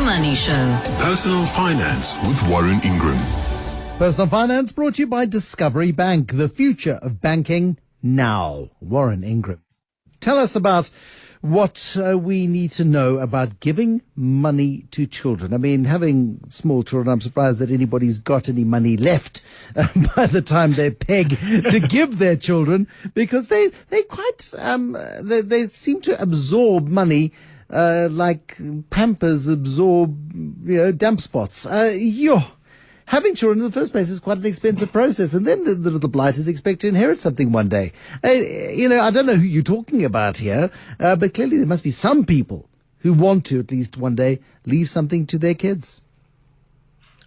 Money Show. Personal Finance with Warren Ingram. Personal Finance brought to you by Discovery Bank, the future of banking now. Warren Ingram. Tell us about what we need to know about giving money to children. I mean, having small children, I'm surprised that anybody's got any money left by the time they peg to give their children, because they quite they seem to absorb money like Pampers absorb damp spots. Having children in the first place is quite an expensive process, and then the little blighters expect to inherit something one day. I don't know who you're talking about here, but clearly there must be some people who want to, at least one day, leave something to their kids.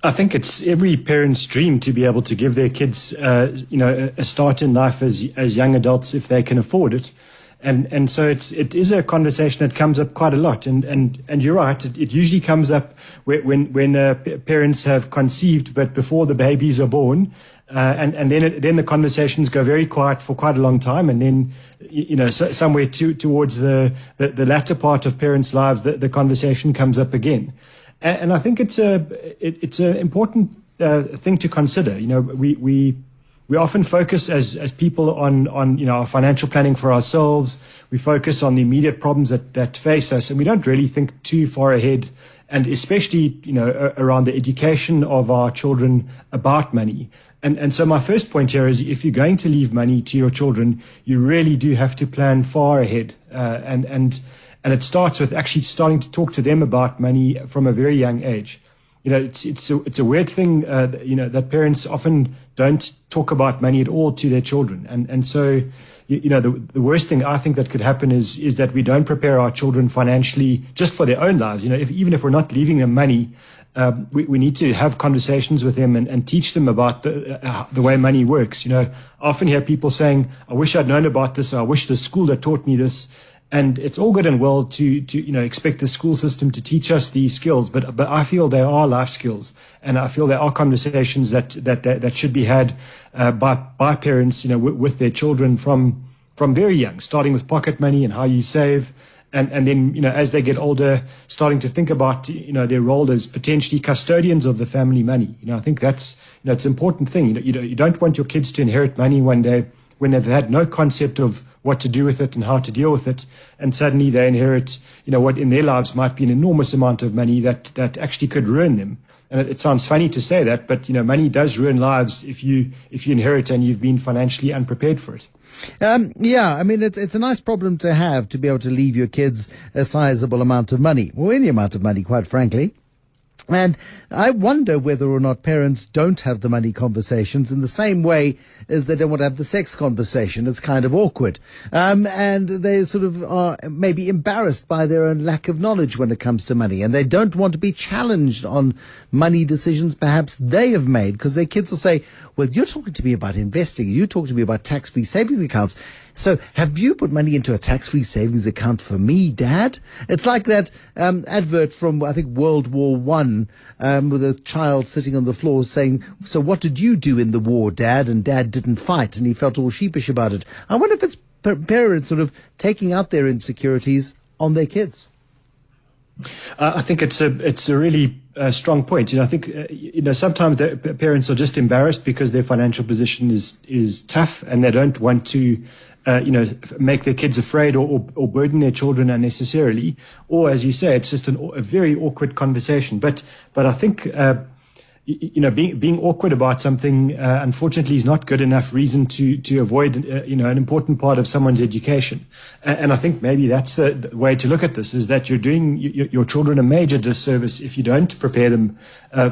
I think it's every parent's dream to be able to give their kids, a start in life as young adults if they can afford it. And so it is a conversation that comes up quite a lot. And you're right, it usually comes up when parents have conceived, but before the babies are born. And then the conversations go very quiet for quite a long time. And then, somewhere towards the latter part of parents' lives, the conversation comes up again. And I think it's an important thing to consider. We often focus as people on our financial planning for ourselves. We focus on the immediate problems that face us, and we don't really think too far ahead. And especially around the education of our children about money. And so my first point here is, if you're going to leave money to your children, you really do have to plan far ahead. And it starts with actually starting to talk to them about money from a very young age. It's a weird thing, that parents often don't talk about money at all to their children. And so, the worst thing I think that could happen is that we don't prepare our children financially just for their own lives. Even if we're not leaving them money, we need to have conversations with them and teach them about the way money works. I often hear people saying, I wish I'd known about this, or I wish the school had taught me this. And it's all good and well to expect the school system to teach us these skills, but I feel they are life skills, and I feel there are conversations that should be had by parents, with their children from very young, starting with pocket money and how you save, and then as they get older, starting to think about their role as potentially custodians of the family money. I think that's it's an important thing. You don't want your kids to inherit money one day when they've had no concept of what to do with it and how to deal with it, and suddenly they inherit, what in their lives might be an enormous amount of money that actually could ruin them. And it sounds funny to say that, but money does ruin lives if you inherit and you've been financially unprepared for it. It's a nice problem to have, to be able to leave your kids a sizable amount of money, or any amount of money, quite frankly. And I wonder whether or not parents don't have the money conversations in the same way as they don't want to have the sex conversation. It's kind of awkward. And they sort of are maybe embarrassed by their own lack of knowledge when it comes to money. And they don't want to be challenged on money decisions perhaps they have made, because their kids will say, well, you're talking to me about investing. You talk to me about tax-free savings accounts. So have you put money into a tax-free savings account for me, Dad? It's like that advert from, I think, World War I, with a child sitting on the floor saying, so what did you do in the war, Dad? And Dad didn't fight, and he felt all sheepish about it. I wonder if it's parents sort of taking out their insecurities on their kids. I think it's a really strong point. I think sometimes the parents are just embarrassed because their financial position is tough, and they don't want to make their kids afraid or burden their children unnecessarily. Or, as you say, it's just a very awkward conversation. But I think being awkward about something, unfortunately, is not good enough reason to avoid, an important part of someone's education. And I think maybe that's the way to look at this, is that you're doing your children a major disservice if you don't prepare them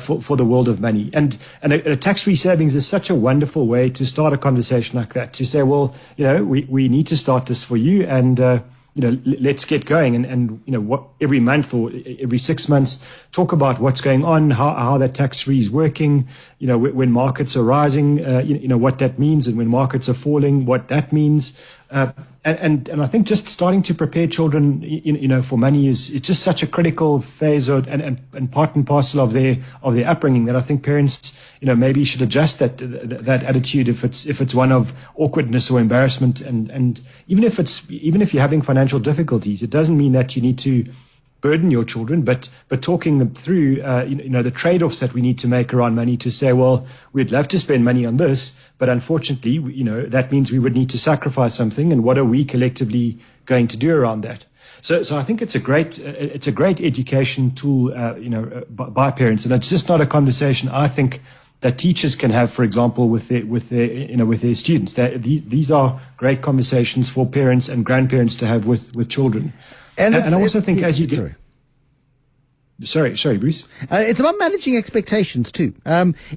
for the world of money. And a tax-free savings is such a wonderful way to start a conversation like that, to say, well, we need to start this for you, and let's get going, and what every month or every 6 months, talk about what's going on, how that tax-free is working, when markets are rising, what that means, and when markets are falling, what that means. And I think just starting to prepare children, for money it's just such a critical phase and part and parcel of their upbringing, that I think parents, maybe should adjust that attitude if it's one of awkwardness or embarrassment. And even if you're having financial difficulties, it doesn't mean that you need to burden your children, but talking them through, the trade-offs that we need to make around money to say, well, we'd love to spend money on this, but unfortunately, that means we would need to sacrifice something. And what are we collectively going to do around that? So I think it's a great education tool, by parents, and it's just not a conversation I think that teachers can have, for example, with their students. These are great conversations for parents and grandparents to have with children. And I also think as you get... Sorry, Bruce. It's about managing expectations too.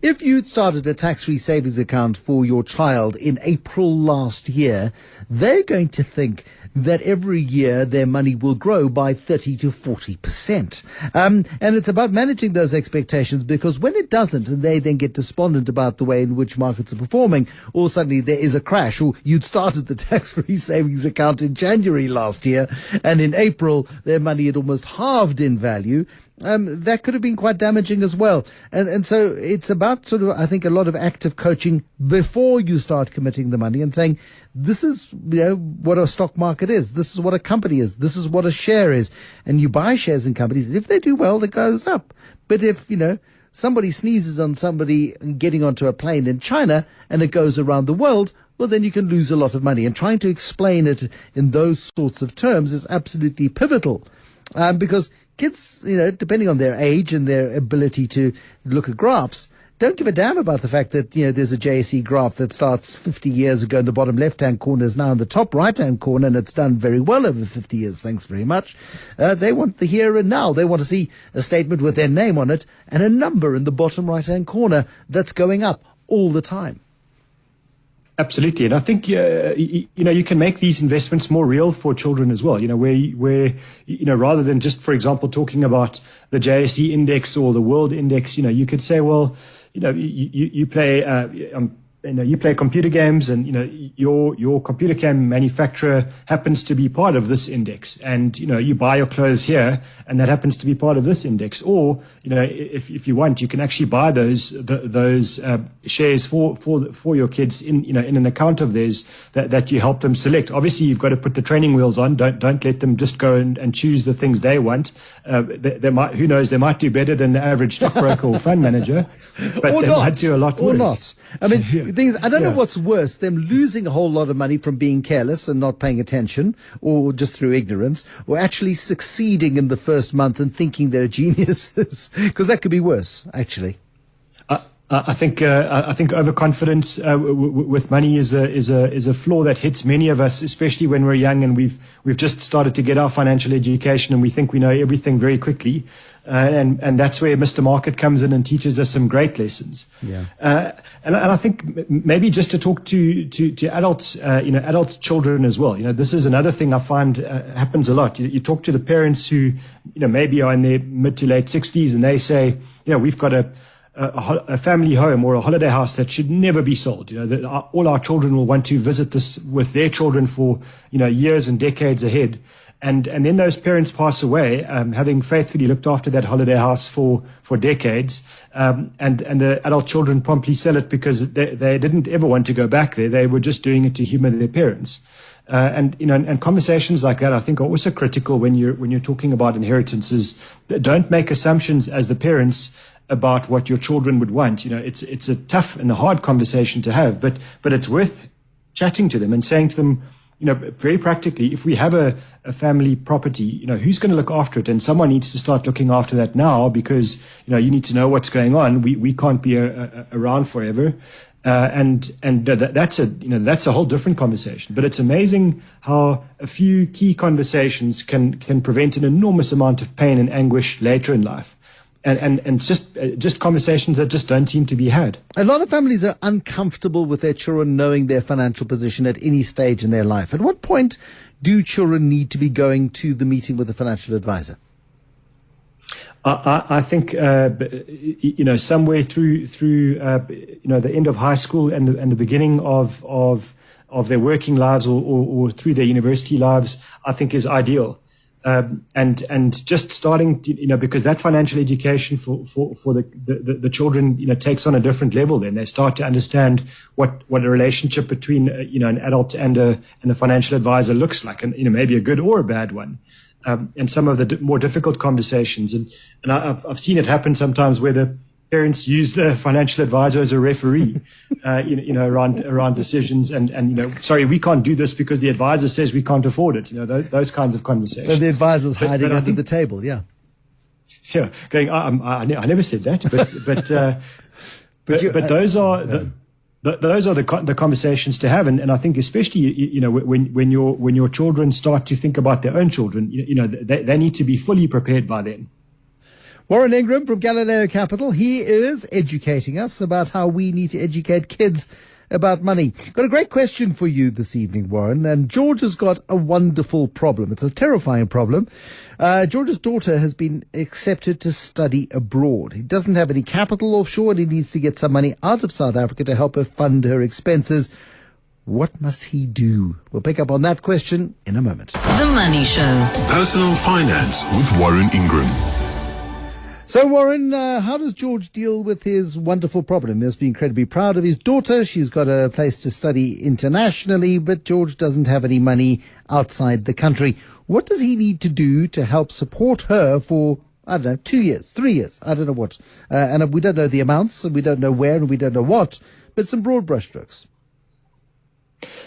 If you'd started a tax-free savings account for your child in April last year, they're going to think that every year their money will grow by 30 to 40%. And it's about managing those expectations, because when it doesn't, and they then get despondent about the way in which markets are performing, or suddenly there is a crash, or you'd started the tax-free savings account in January last year, and in April their money had almost halved in value. That could have been quite damaging as well. And so it's about sort of, I think, a lot of active coaching before you start committing the money and saying, this is what a stock market is. This is what a company is. This is what a share is. And you buy shares in companies, and if they do well, it goes up. But if, somebody sneezes on somebody getting onto a plane in China and it goes around the world, well, then you can lose a lot of money. And trying to explain it in those sorts of terms is absolutely pivotal. Because kids, depending on their age and their ability to look at graphs, don't give a damn about the fact that, there's a JSE graph that starts 50 years ago in the bottom left-hand corner, is now in the top right-hand corner, and it's done very well over 50 years. Thanks very much. They want the here and now. They want to see a statement with their name on it and a number in the bottom right-hand corner that's going up all the time. Absolutely, and I think you can make these investments more real for children as well. Where rather than just, for example, talking about the JSE index or the world index, you could say, well, you play you play computer games, and your computer game manufacturer happens to be part of this index, and you buy your clothes here, and that happens to be part of this index. Or if you want, you can actually buy those shares for your kids in an account of theirs that you help them select. Obviously, you've got to put the training wheels on. Don't let them just go and choose the things they want. They might, who knows, they might do better than the average stockbroker or fund manager. But or they not, might do a lot worse. Or not. I mean, things, I don't know what's worse, them losing a whole lot of money from being careless and not paying attention, or just through ignorance, or actually succeeding in the first month and thinking they're geniuses, because that could be worse, actually. I think overconfidence with money is a flaw that hits many of us, especially when we're young and we've just started to get our financial education and we think we know everything very quickly, and that's where Mr. Market comes in and teaches us some great lessons. Yeah. And I think maybe just to talk to adults, adult children as well. This is another thing I find happens a lot. You talk to the parents who maybe are in their mid to late 60s, and they say, we've got a family home or a holiday house that should never be sold. All our children will want to visit this with their children for years and decades ahead. And then those parents pass away, having faithfully looked after that holiday house for decades, and the adult children promptly sell it because they didn't ever want to go back there. They were just doing it to humor their parents. And conversations like that, I think, are also critical when you're talking about inheritances. Don't make assumptions as the parents about what your children would want. It's a tough and a hard conversation to have, but it's worth chatting to them and saying to them, very practically, if we have a family property, who's going to look after it? And someone needs to start looking after that now, because, you need to know what's going on. We can't be around forever. And that's a whole different conversation. But it's amazing how a few key conversations can prevent an enormous amount of pain and anguish later in life. And just conversations that just don't seem to be had. A lot of families are uncomfortable with their children knowing their financial position at any stage in their life. At what point do children need to be going to the meeting with a financial advisor? I think somewhere through the end of high school and the beginning of their working lives or through their university lives, I think is ideal. And just starting, because that financial education for the children, takes on a different level. Then they start to understand what a relationship between, an adult and a financial advisor looks like, and, maybe a good or a bad one. and some of the more difficult conversations. And I've seen it happen sometimes where the parents use the financial advisor as a referee, around decisions and, sorry, we can't do this because the advisor says we can't afford it. Those kinds of conversations. So the advisor's hiding under the table. Yeah. Yeah. Going, I never said that, but those are the conversations to have. And I think especially, when your children start to think about their own children, they need to be fully prepared by then. Warren Ingram from Galileo Capital. He is educating us about how we need to educate kids about money. Got a great question for you this evening, Warren. And George has got a wonderful problem. It's a terrifying problem. George's daughter has been accepted to study abroad. He doesn't have any capital offshore and he needs to get some money out of South Africa to help her fund her expenses. What must he do? We'll pick up on that question in a moment. The Money Show. Personal Finance with Warren Ingram. So, Warren, how does George deal with his wonderful problem? He must be incredibly proud of his daughter. She's got a place to study internationally, but George doesn't have any money outside the country. What does he need to do to help support her for, 2 years, 3 years? I don't know what. And we don't know the amounts, and we don't know where, and we don't know what, but some broad brushstrokes.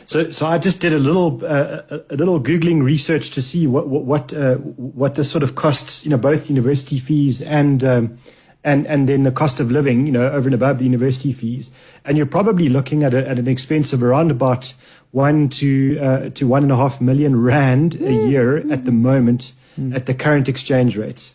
So I just did a little Googling research to see what the sort of costs, both university fees and then the cost of living, over and above the university fees. And you're probably looking at an expense of around about 1 to 1.5 million rand a year at the moment at the current exchange rates.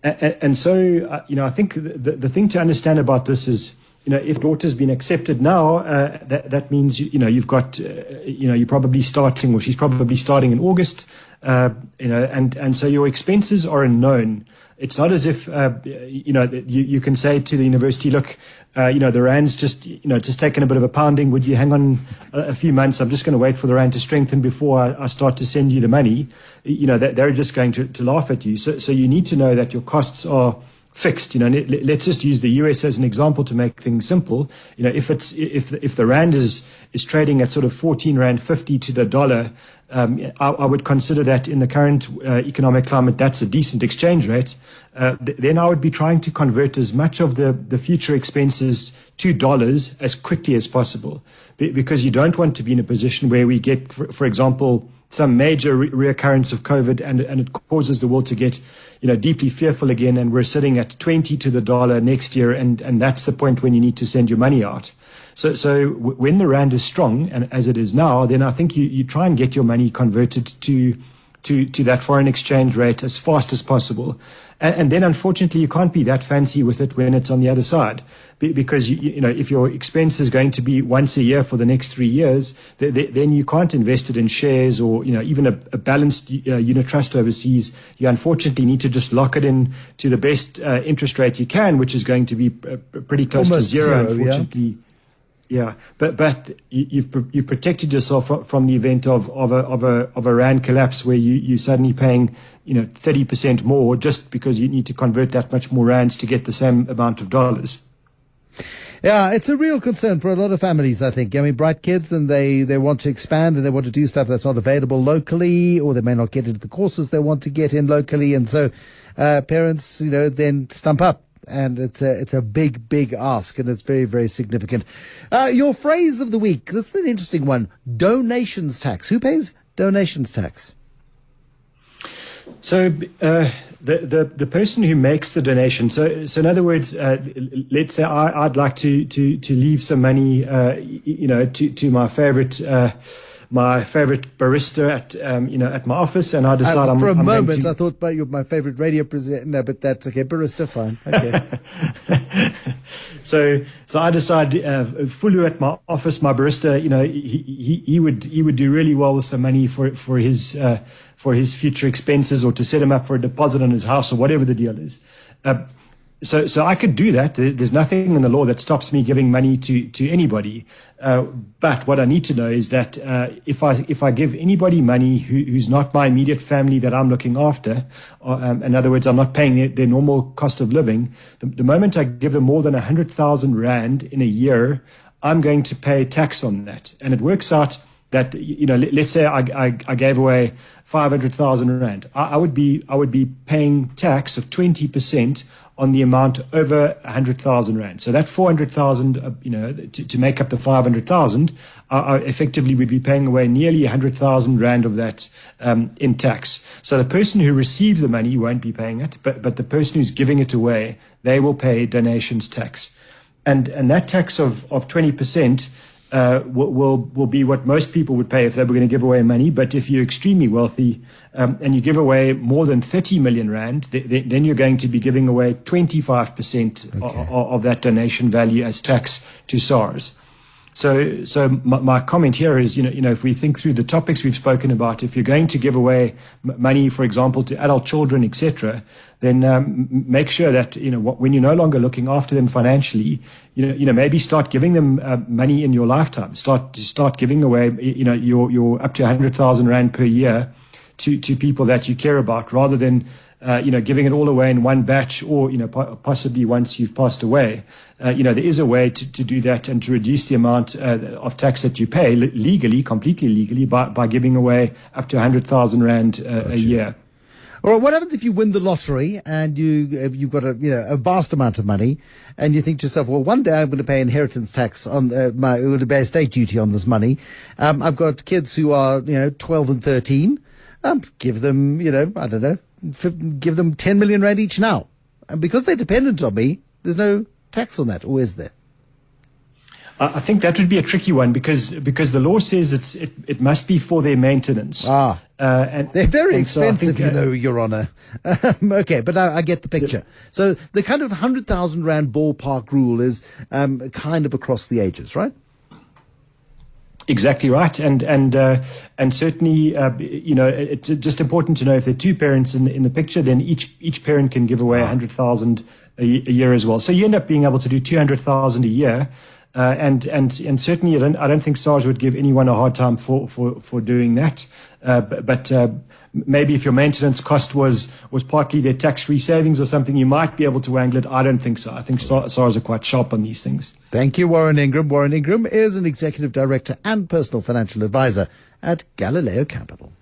And so, I think the thing to understand about this is, if daughter's been accepted now, that means, you've got, you're probably starting, or she's probably starting in August, and so your expenses are unknown. It's not as if, you can say to the university, look, the rand's just taken a bit of a pounding. Would you hang on a few months? I'm just going to wait for the rand to strengthen before I start to send you the money. They're just going to laugh at you. So you need to know that your costs are fixed. Let's just use the US as an example to make things simple. If the rand is trading at sort of 14 rand 50 to the dollar, I would consider that in the current economic climate, that's a decent exchange rate. Then I would be trying to convert as much of the future expenses to dollars as quickly as possible, because you don't want to be in a position where we get, for example, some major reoccurrence of COVID and it causes the world to get, deeply fearful again, and we're sitting at 20 to the dollar next year, and that's the point when you need to send your money out. So when the rand is strong, and as it is now, then I think you try and get your money converted to that foreign exchange rate as fast as possible. And then, unfortunately, you can't be that fancy with it when it's on the other side, because if your expense is going to be once a year for the next 3 years, then you can't invest it in shares or even a balanced unit trust overseas. You unfortunately need to just lock it in to the best interest rate you can, which is going to be pretty close almost to zero, unfortunately. Yeah. Yeah, but you've protected yourself from the event of a rand collapse where you suddenly paying 30% more just because you need to convert that much more rands to get the same amount of dollars. Yeah, it's a real concern for a lot of families, I think. I mean, bright kids, and they want to expand and they want to do stuff that's not available locally, or they may not get into the courses they want to get in locally, and so parents, then stump up. And it's a big, big ask, and it's very, very significant. Your phrase of the week, this is an interesting one. Donations tax. Who pays donations tax? So the person who makes the donation. So in other words, let's say I'd like to leave some money, to my favorite barista at my office, and I decide for a I'm moment going to... I thought about my favorite radio presenter. No, but that's okay. Barista, fine. Okay. So I decide Fulu at my office, my barista, he would do really well with some money for his future expenses, or to set him up for a deposit on his house, or whatever the deal is. So I could do that. There's nothing in the law that stops me giving money to anybody. But what I need to know is that if I give anybody money who's not my immediate family that I'm looking after, in other words, I'm not paying their normal cost of living, the moment I give them more than 100,000 rand in a year, I'm going to pay tax on that. And it works out that, let's say I gave away 500,000 rand. I would be paying tax of 20% on the amount over 100,000 rand. So that 400,000, to make up the 500,000, I effectively would be paying away nearly 100,000 rand of that in tax. So the person who receives the money won't be paying it, but the person who's giving it away, they will pay donations tax. And that tax of 20% will be what most people would pay if they were going to give away money. But if you're extremely wealthy and you give away more than 30 million rand, then you're going to be giving away 25% of that donation value as tax to SARS. So my comment here is, if we think through the topics we've spoken about, if you're going to give away money, for example, to adult children, etc., then make sure that, when you're no longer looking after them financially, maybe start giving them money in your lifetime. Start giving away, your up to 100,000 rand per year to people that you care about, rather than giving it all away in one batch, or, possibly once you've passed away. There is a way to do that and to reduce the amount of tax that you pay completely legally, by giving away up to 100,000 rand a year. All right, what happens if you win the lottery and you've got a vast amount of money, and you think to yourself, well, one day I'm going to pay inheritance tax on I'm going to pay estate duty on this money. I've got kids who are 12 and 13. Give them I don't know, give them 10 million rand each now, and because they're dependent on me, there's no tax on that, or is there? I think that would be a tricky one, because the law says it must be for their maintenance. And they're very expensive, Your Honour. Okay, but I get the picture. Yep. So the kind of 100,000 rand ballpark rule is kind of across the ages, right? Exactly right, and certainly, it's just important to know, if there are two parents in the picture, then each parent can give away 100,000 a year as well. So you end up being able to do 200,000 a year, and certainly I don't think SARS would give anyone a hard time for doing that. But maybe if your maintenance cost was partly their tax-free savings or something, you might be able to wangle it. I don't think so. I think SARS are quite sharp on these things. Thank you, Warren Ingram. Warren Ingram is an executive director and personal financial advisor at Galileo Capital.